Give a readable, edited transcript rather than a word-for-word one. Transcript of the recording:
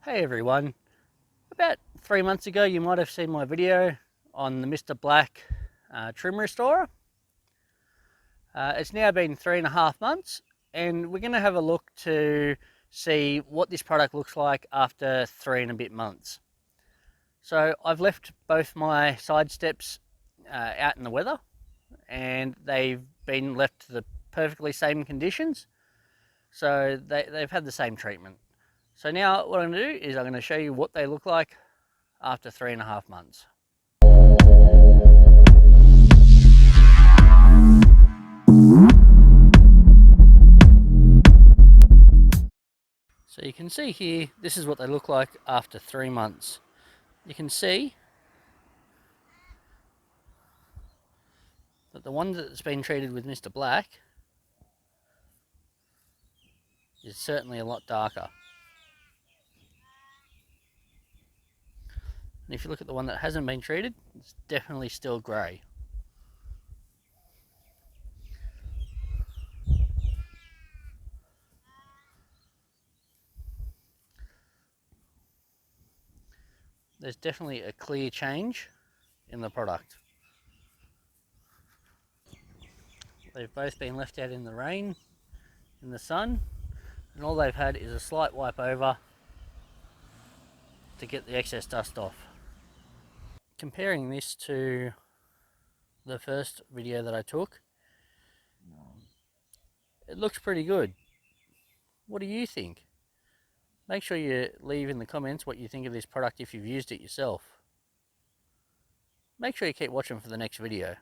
Hey everyone, about 3 months ago you might have seen my video on the Mr. Black trim restorer. It's now been 3.5 months and we're going to have a look to see what this product looks like after 3 and a bit months. So I've left both my side steps out in the weather and they've been left to the perfectly same conditions, so they've had the same treatment. So now what I'm going to do is I'm going to show you what they look like after 3.5 months. So you can see here, this is what they look like after 3 months. You can see that the one that's been treated with Mr. Black is certainly a lot darker. And if you look at the one that hasn't been treated, it's definitely still grey. There's definitely a clear change in the product. They've both been left out in the rain, in the sun, and all they've had is a slight wipe over to get the excess dust off. Comparing this to the first video that I took, it looks pretty good. What do you think? Make sure you leave in the comments what you think of this product if you've used it yourself. Make sure you keep watching for the next video.